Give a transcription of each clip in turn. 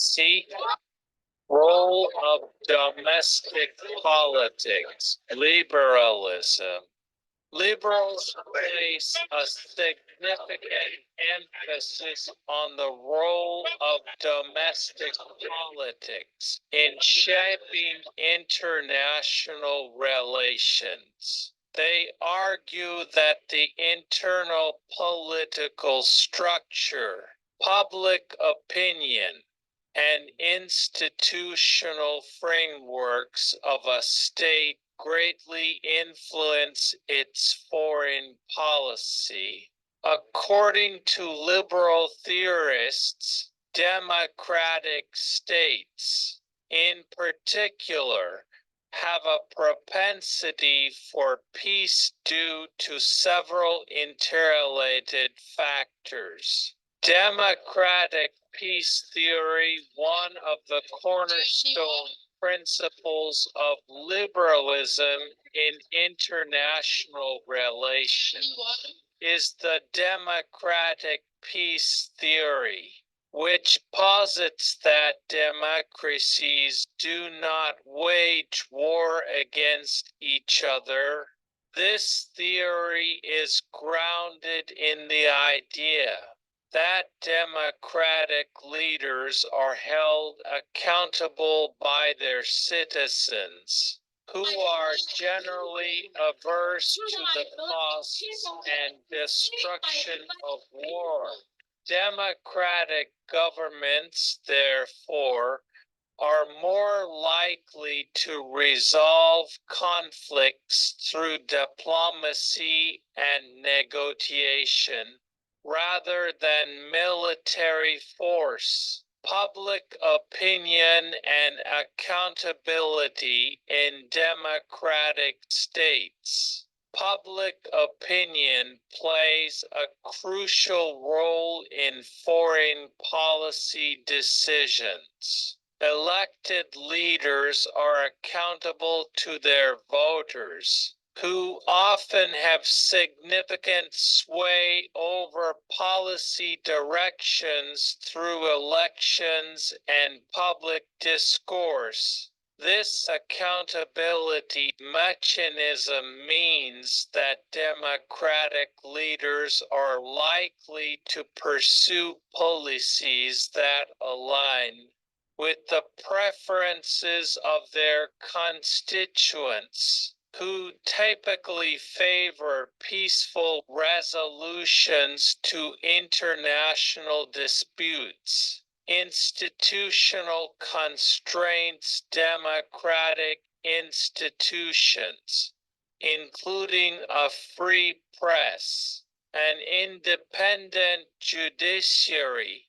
C. Role of domestic politics. Liberalism. Liberals place a significant emphasis on the role of domestic politics in shaping international relations. They argue that the internal political structure, public opinion, and institutional frameworks of a state greatly influence its foreign policy. According to liberal theorists, democratic states, in particular, have a propensity for peace due to several interrelated factors. Democratic peace theory, one of the cornerstone principles of liberalism in international relations, is the democratic peace theory, which posits that democracies do not wage war against each other. This theory is grounded in the idea that democratic leaders are held accountable by their citizens, who are generally averse to the costs and destruction of war. Democratic governments, therefore, are more likely to resolve conflicts through diplomacy and negotiation rather than military force. Public opinion and accountability in democratic states. Public opinion plays a crucial role in foreign policy decisions. Elected leaders are accountable to their voters, who often have significant sway over policy directions through elections and public discourse. This accountability mechanism means that democratic leaders are likely to pursue policies that align with the preferences of their constituents, who typically favor peaceful resolutions to international disputes. Institutional constraints. Democratic institutions, including a free press, an independent judiciary,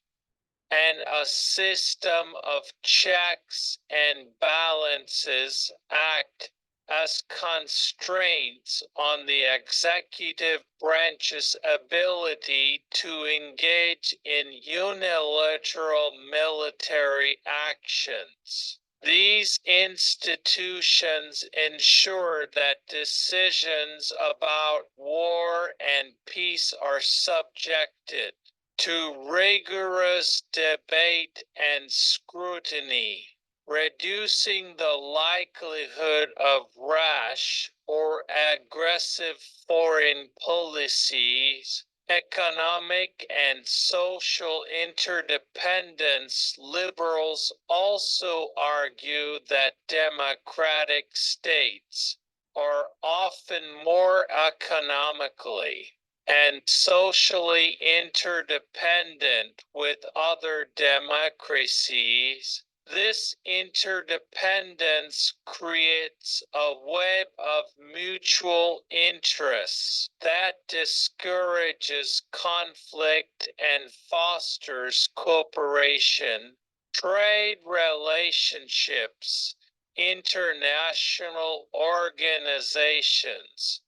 and a system of checks and balances, act as constraints on the executive branch's ability to engage in unilateral military actions. These institutions ensure that decisions about war and peace are subjected to rigorous debate and scrutiny, reducing the likelihood of rash or aggressive foreign policies. Economic and social interdependence. Liberals also argue that democratic states are often more economically and socially interdependent with other democracies. This interdependence creates a web of mutual interests that discourages conflict and fosters cooperation. Trade relationships, international organizations,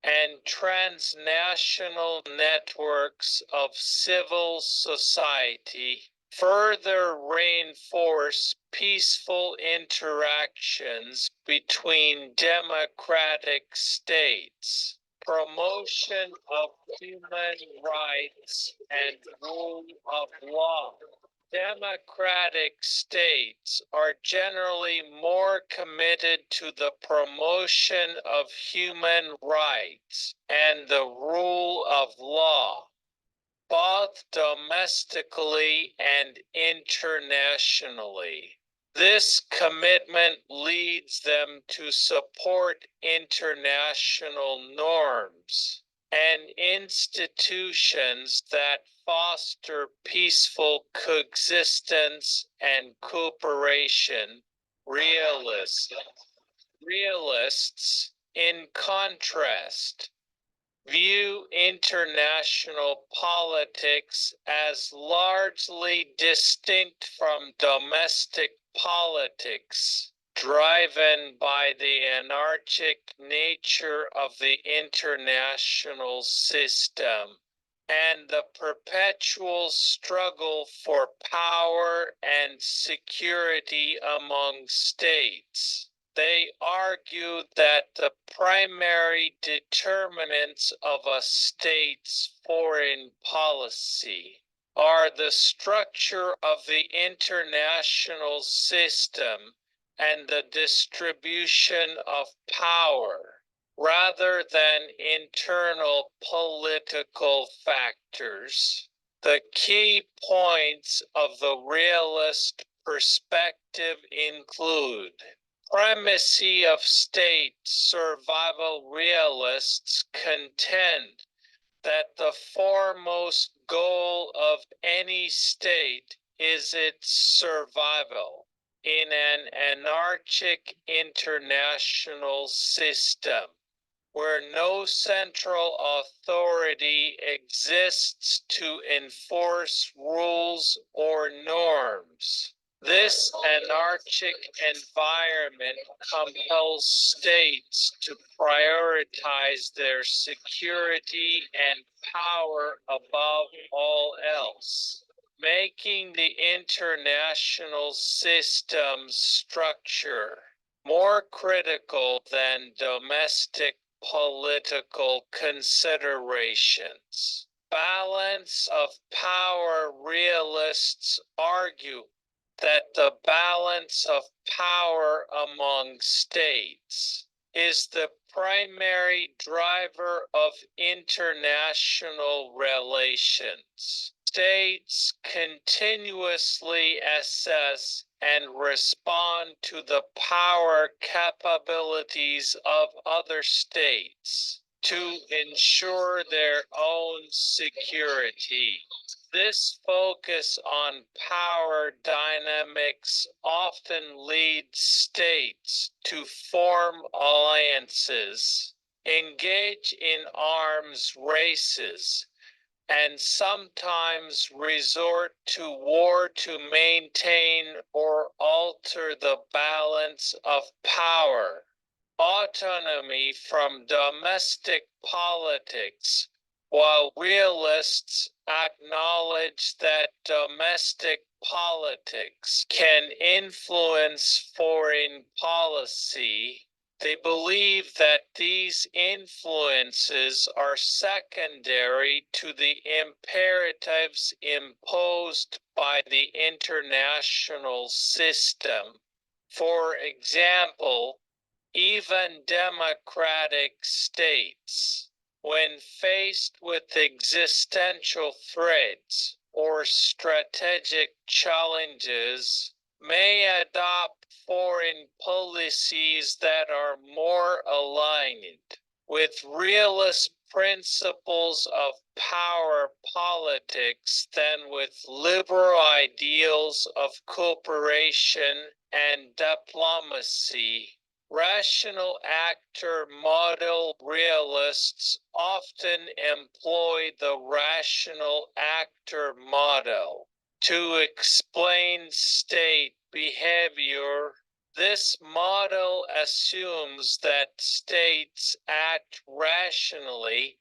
and transnational networks of civil society further reinforce peaceful interactions between democratic states. Promotion of human rights and rule of law. Democratic states are generally more committed to the promotion of human rights and the rule of law, both domestically and internationally. This commitment leads them to support international norms and institutions that foster peaceful coexistence and cooperation. Realists, in contrast, view international politics as largely distinct from domestic politics, driven by the anarchic nature of the international system and the perpetual struggle for power and security among states. They argue that the primary determinants of a state's foreign policy are the structure of the international system and the distribution of power, rather than internal political factors. The key points of the realist perspective include primacy of state survival. Realists contend that the foremost goal of any state is its survival in an anarchic international system where no central authority exists to enforce rules or norms. This anarchic environment compels states to prioritize their security and power above all else, making the international system's structure more critical than domestic political considerations. Balance of power. Realists argue that the balance of power among states is the primary driver of international relations. States continuously assess and respond to the power capabilities of other states to ensure their own security. This focus on power dynamics often leads states to form alliances, engage in arms races, and sometimes resort to war to maintain or alter the balance of power. Autonomy from domestic politics. While realists acknowledge that domestic politics can influence foreign policy, they believe that these influences are secondary to the imperatives imposed by the international system. For example, even democratic states, when faced with existential threats or strategic challenges, may adopt foreign policies that are more aligned with realist principles of power politics than with liberal ideals of cooperation and diplomacy. Rational actor model. Realists often employ the rational actor model to explain state behavior. This model assumes that states act rationally,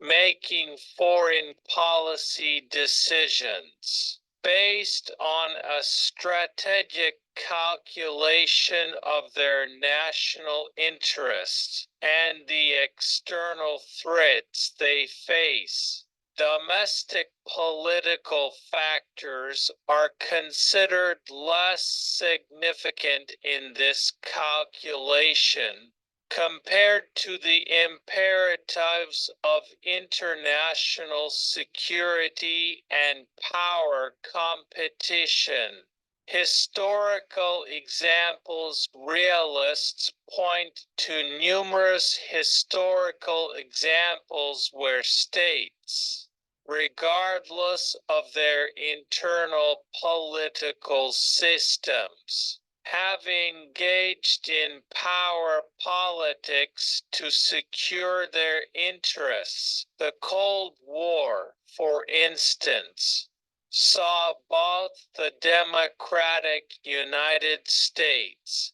making foreign policy decisions based on a strategic calculation of their national interests and the external threats they face. domestic political factors are considered less significant in this calculation compared to the imperatives of international security and power competition. Historical examples. Realists point to numerous historical examples where states, regardless of their internal political systems, have engaged in power politics to secure their interests. The Cold War, for instance, saw both the democratic United States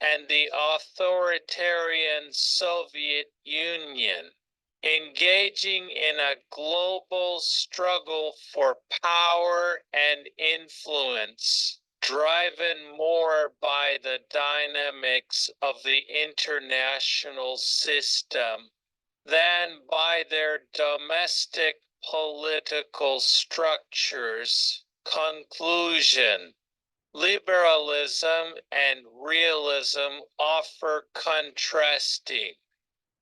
and the authoritarian Soviet Union engaging in a global struggle for power and influence, driven more by the dynamics of the international system than by their domestic political structures. Conclusion. Liberalism and realism offer contrasting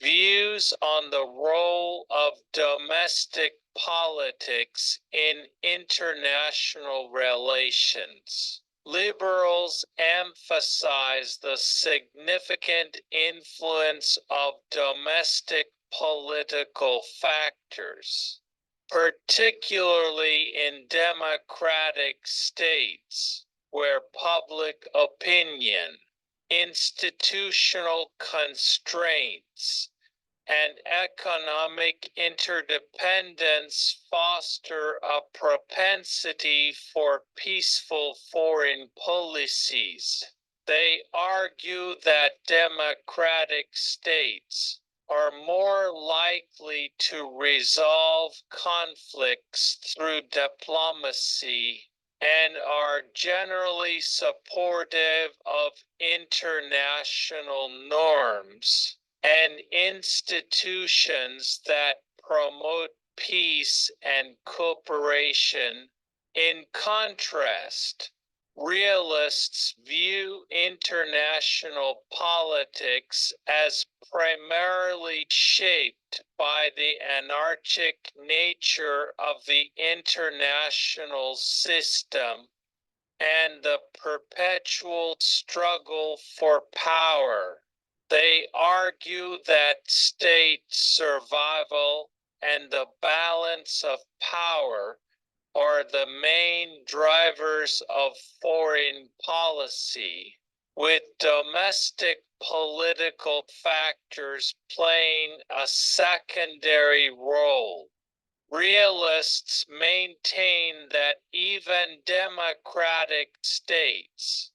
views on the role of domestic politics in international relations. Liberals emphasize the significant influence of domestic political factors, particularly in democratic states, where public opinion, institutional constraints, and economic interdependence foster a propensity for peaceful foreign policies. They argue that democratic states are more likely to resolve conflicts through diplomacy and are generally supportive of international norms and institutions that promote peace and cooperation. In contrast, realists view international politics as primarily shaped by the anarchic nature of the international system and the perpetual struggle for power. They argue that state survival and the balance of power are the main drivers of foreign policy, with domestic political factors playing a secondary role. Realists maintain that even democratic states,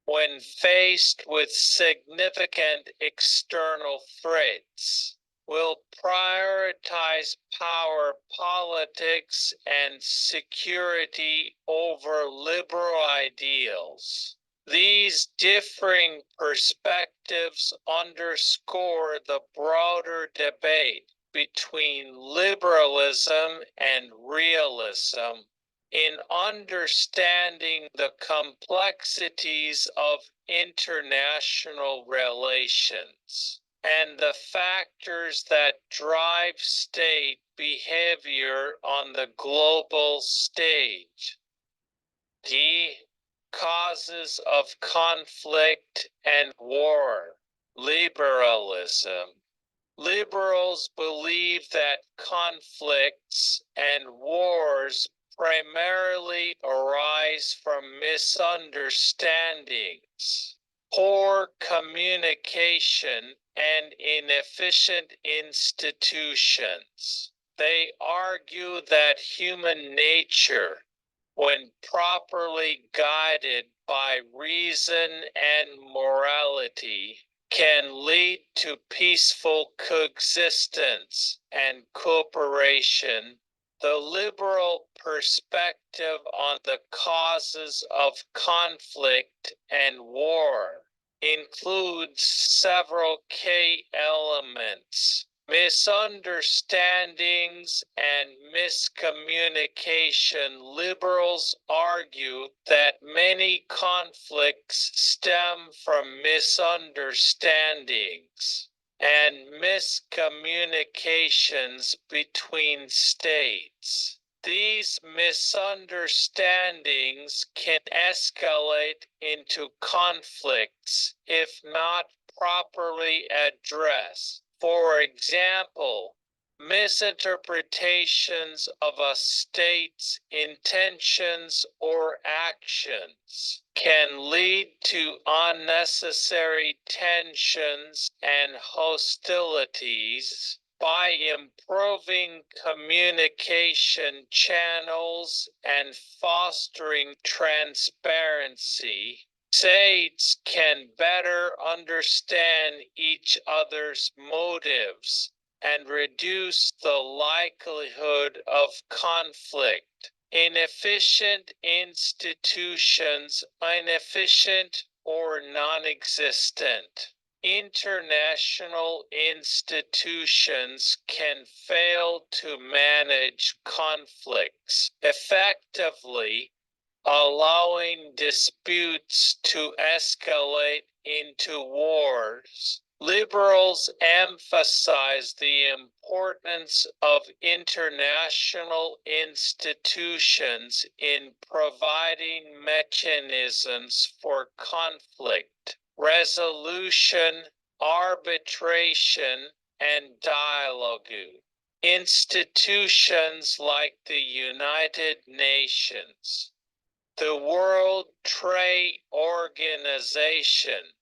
when faced with significant external threats, will prioritize power politics and security over liberal ideals. These differing perspectives underscore the broader debate between liberalism and realism in understanding the complexities of international relations and the factors that drive state behavior on the global stage. D. Causes of conflict and war. Liberalism. Liberals believe that conflicts and wars primarily arise from misunderstandings, poor communication, and inefficient institutions. They argue that human nature, when properly guided by reason and morality, can lead to peaceful coexistence and cooperation. The liberal perspective on the causes of conflict and war includes several key elements: misunderstandings and miscommunication. Liberals argue that many conflicts stem from misunderstandings and miscommunications between states. These misunderstandings can escalate into conflicts if not properly addressed. For example, misinterpretations of a state's intentions or actions can lead to unnecessary tensions and hostilities. By improving communication channels and fostering transparency, states can better understand each other's motives and reduce the likelihood of conflict. Inefficient institutions, inefficient or non-existent. International institutions can fail to manage conflicts effectively, allowing disputes to escalate into wars. Liberals emphasize the importance of international institutions in providing mechanisms for conflict resolution, arbitration, and dialogue. Institutions like the United Nations, the World Trade Organization,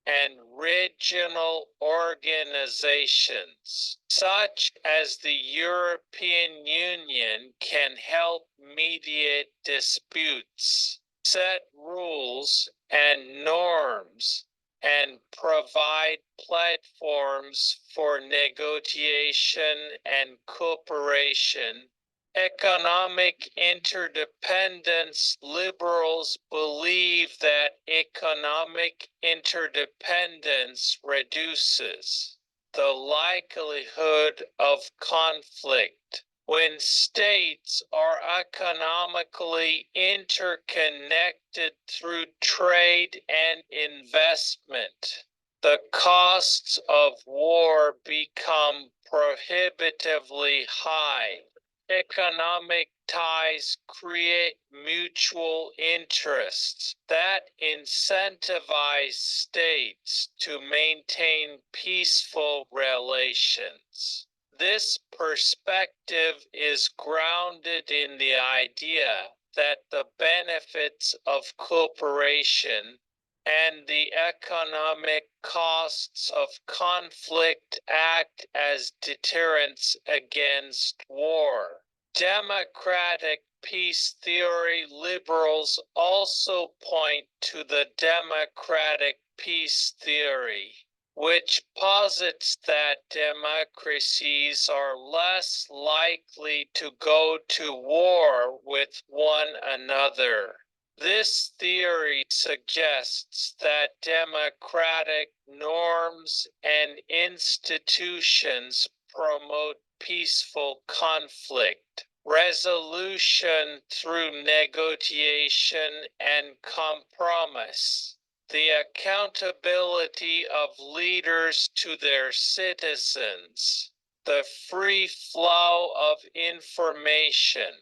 and regional organizations, such as the European Union, can help mediate disputes, set rules and norms, and provide platforms for negotiation and cooperation. Economic interdependence. Liberals believe that economic interdependence reduces the likelihood of conflict. When states are economically interconnected through trade and investment, the costs of war become prohibitively high. Economic ties create mutual interests that incentivize states to maintain peaceful relations. This perspective is grounded in the idea that the benefits of cooperation and the economic costs of conflict act as deterrents against war. Democratic peace theory. Liberals also point to the democratic peace theory, which posits that democracies are less likely to go to war with one another. This theory suggests that democratic norms and institutions promote peaceful conflict resolution through negotiation and compromise. The accountability of leaders to their citizens, the free flow of information,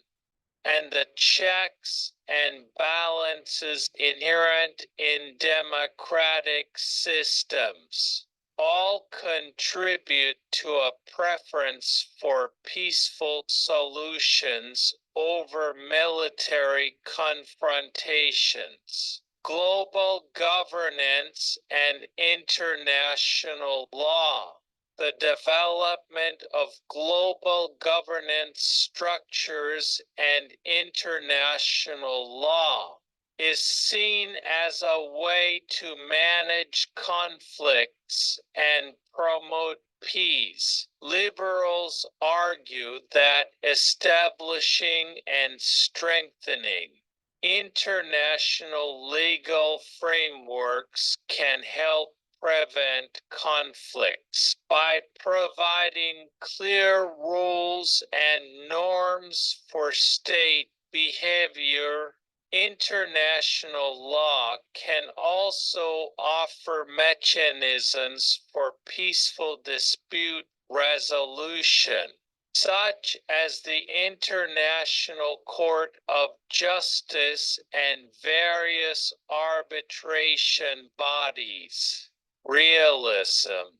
and the checks and balances inherent in democratic systems all contribute to a preference for peaceful solutions over military confrontations. Global governance and international law. The development of global governance structures and international law is seen as a way to manage conflicts and promote peace. Liberals argue that establishing and strengthening international legal frameworks can help prevent conflicts by providing clear rules and norms for state behavior. International law can also offer mechanisms for peaceful dispute resolution, such as the International Court of Justice and various arbitration bodies. Realism.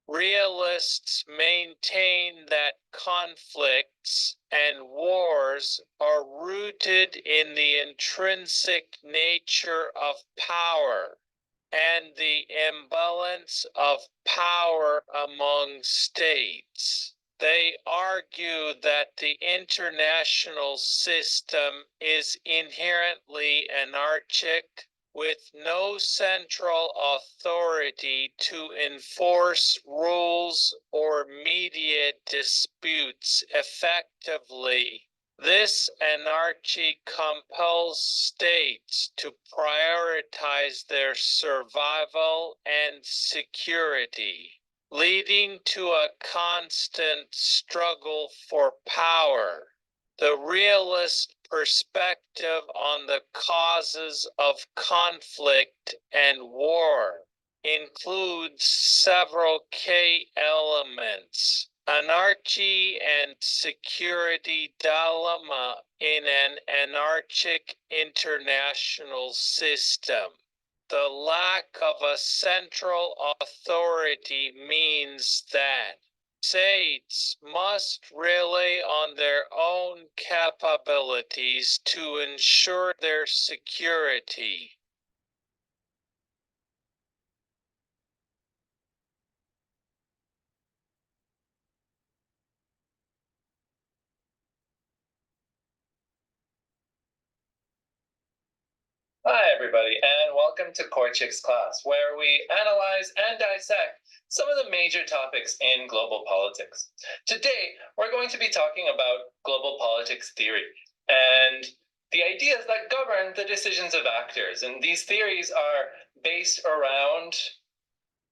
Realists maintain that conflicts and wars are rooted in the intrinsic nature of power and the imbalance of power among states. They argue that the international system is inherently anarchic, with no central authority to enforce rules or mediate disputes effectively. This anarchy compels states to prioritize their survival and security, leading to a constant struggle for power. The realist perspective on the causes of conflict and war includes several key elements: anarchy and security dilemma in an anarchic international system. The lack of a central authority means that states must rely on their own capabilities to ensure their security. Hi everybody, and welcome to Korchik's class, where we analyze and dissect some of the major topics in global politics. Today, we're going to be talking about global politics theory and the ideas that govern the decisions of actors. And these theories are based around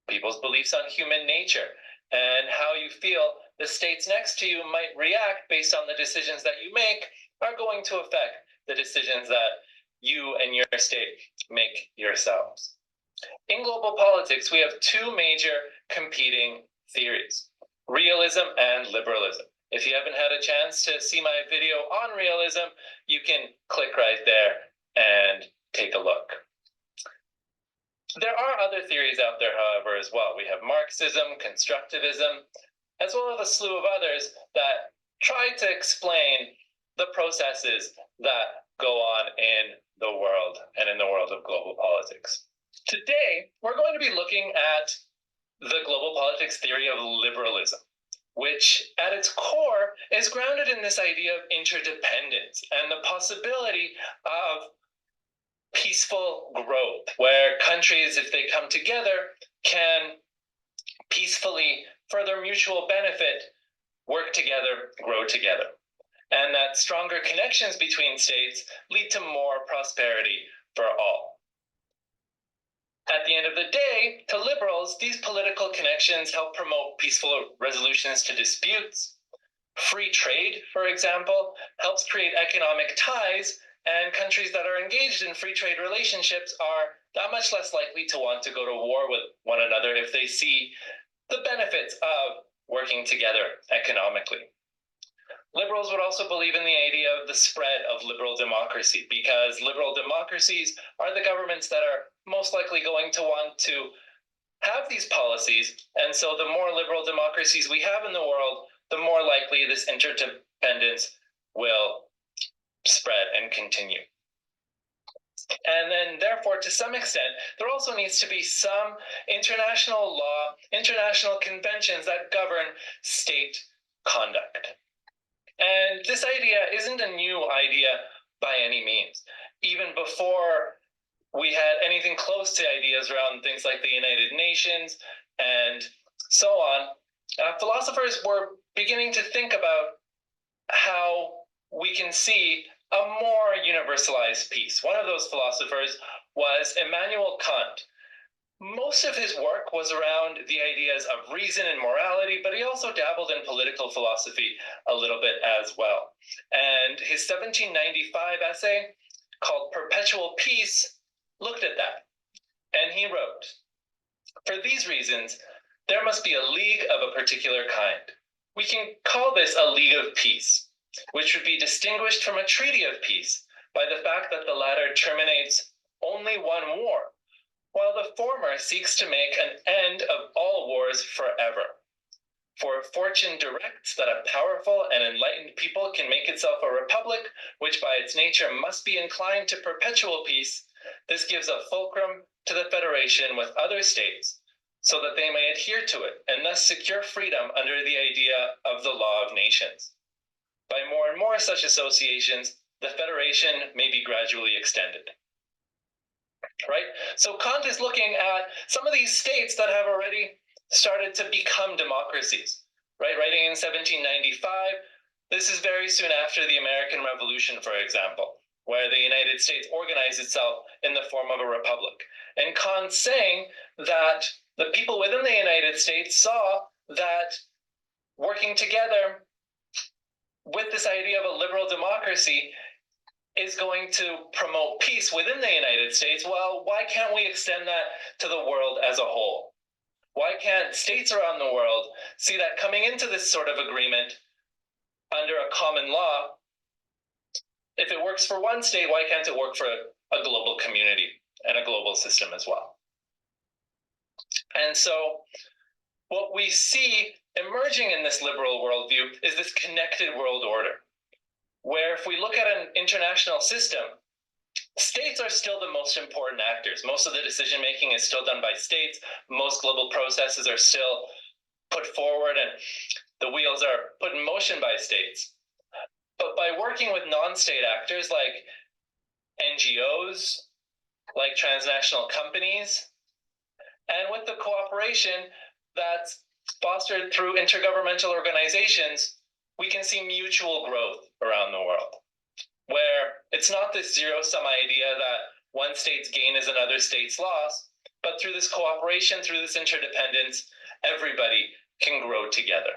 people's beliefs on human nature and how you feel the states next to you might react based on the decisions that you make are going to affect the decisions that you and your state make yourselves. In global politics, we have two major competing theories: realism and liberalism. If you haven't had a chance to see my video on realism, you can click right there and take a look. There are other theories out there, however, as well. We have Marxism, constructivism, as well as a slew of others that try to explain the processes that go on in the world and in the world of global politics. Today, we're going to be looking at the global politics theory of liberalism, which at its core is grounded in this idea of interdependence and the possibility of peaceful growth, where countries, if they come together, can peacefully, for their mutual benefit, work together, grow together. And that stronger connections between states lead to more prosperity for all. At the end of the day, to liberals, these political connections help promote peaceful resolutions to disputes. Free trade, for example, helps create economic ties, and countries that are engaged in free trade relationships are that much less likely to want to go to war with one another if they see the benefits of working together economically. Liberals would also believe in the idea of the spread of liberal democracy, because liberal democracies are the governments that are most likely going to want to have these policies. And so the more liberal democracies we have in the world, the more likely this interdependence will spread and continue. And then, therefore, to some extent, there also needs to be some international law, international conventions that govern state conduct. And this idea isn't a new idea by any means. Even before we had anything close to ideas around things like the United Nations and so on, philosophers were beginning to think about how we can see a more universalized peace. One of those philosophers was Immanuel Kant. Most of his work was around the ideas of reason and morality, but he also dabbled in political philosophy a little bit as well. And his 1795 essay called Perpetual Peace looked at that. And he wrote, "For these reasons, there must be a league of a particular kind. We can call this a league of peace, which would be distinguished from a treaty of peace by the fact that the latter terminates only one war, while the former seeks to make an end of all wars forever. For fortune directs that a powerful and enlightened people can make itself a republic, which by its nature must be inclined to perpetual peace. This gives a fulcrum to the federation with other states, so that they may adhere to it, and thus secure freedom under the idea of the law of nations. By more and more such associations, the federation may be gradually extended." Right? So Kant is looking at some of these states that have already started to become democracies, right? Writing in 1795, this is very soon after the American Revolution, for example, where the United States organized itself in the form of a republic. And Kant's saying that the people within the United States saw that working together with this idea of a liberal democracy is going to promote peace within the United States. Well, why can't we extend that to the world as a whole? Why can't states around the world see that coming into this sort of agreement under a common law, if it works for one state, why can't it work for a global community and a global system as well? And so what we see emerging in this liberal worldview is this connected world order, where if we look at an international system, states are still the most important actors. Most of the decision making is still done by states. Most global processes are still put forward and the wheels are put in motion by states. But by working with non-state actors like NGOs, like transnational companies, and with the cooperation that's fostered through intergovernmental organizations, we can see mutual growth around the world, where it's not this zero-sum idea that one state's gain is another state's loss, but through this cooperation, through this interdependence, everybody can grow together.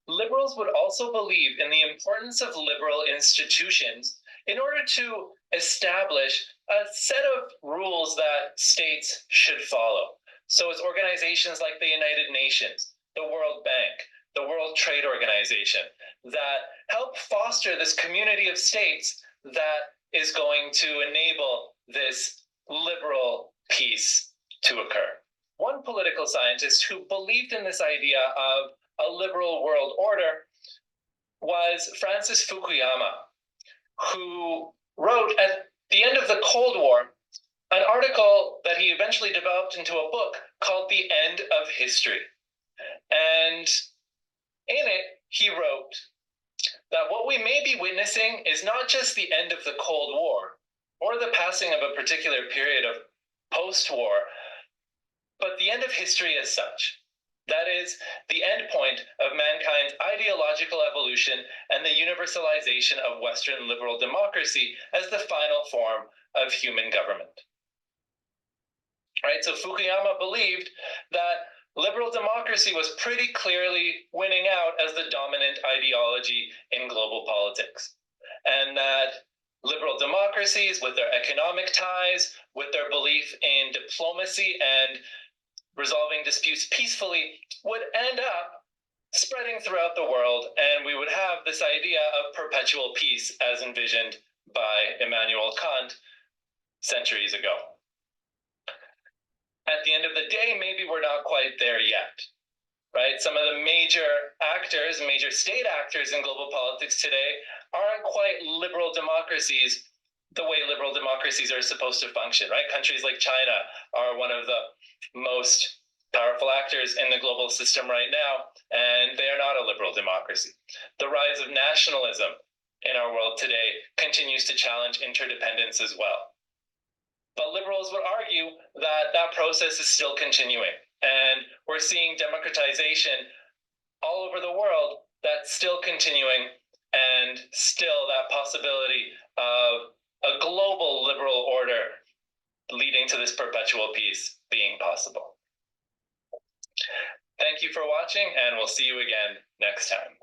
Liberals would also believe in the importance of liberal institutions in order to establish a set of rules that states should follow. So it's organizations like the United Nations, the World Bank, the World Trade Organization, that help foster this community of states that is going to enable this liberal peace to occur. One political scientist who believed in this idea of a liberal world order was Francis Fukuyama, who wrote at the end of the Cold War an article that he eventually developed into a book called The End of History. And in it, he wrote that what we may be witnessing is not just the end of the Cold War or the passing of a particular period of post-war, but the end of history as such. That is, the end point of mankind's ideological evolution and the universalization of Western liberal democracy as the final form of human government. Right? So Fukuyama believed that liberal democracy was pretty clearly winning out as the dominant ideology in global politics. And that liberal democracies, with their economic ties, with their belief in diplomacy and resolving disputes peacefully, would end up spreading throughout the world, and we would have this idea of perpetual peace as envisioned by Immanuel Kant centuries ago. At the end of the day, maybe we're not quite there yet, right? Some of the major actors, major state actors in global politics today aren't quite liberal democracies the way liberal democracies are supposed to function, right? Countries like China are one of the most powerful actors in the global system right now, and they are not a liberal democracy. The rise of nationalism in our world today continues to challenge interdependence as well. But liberals would argue that that process is still continuing, and we're seeing democratization all over the world that's still continuing, and still that possibility of a global liberal order leading to this perpetual peace being possible. Thank you for watching, and we'll see you again next time.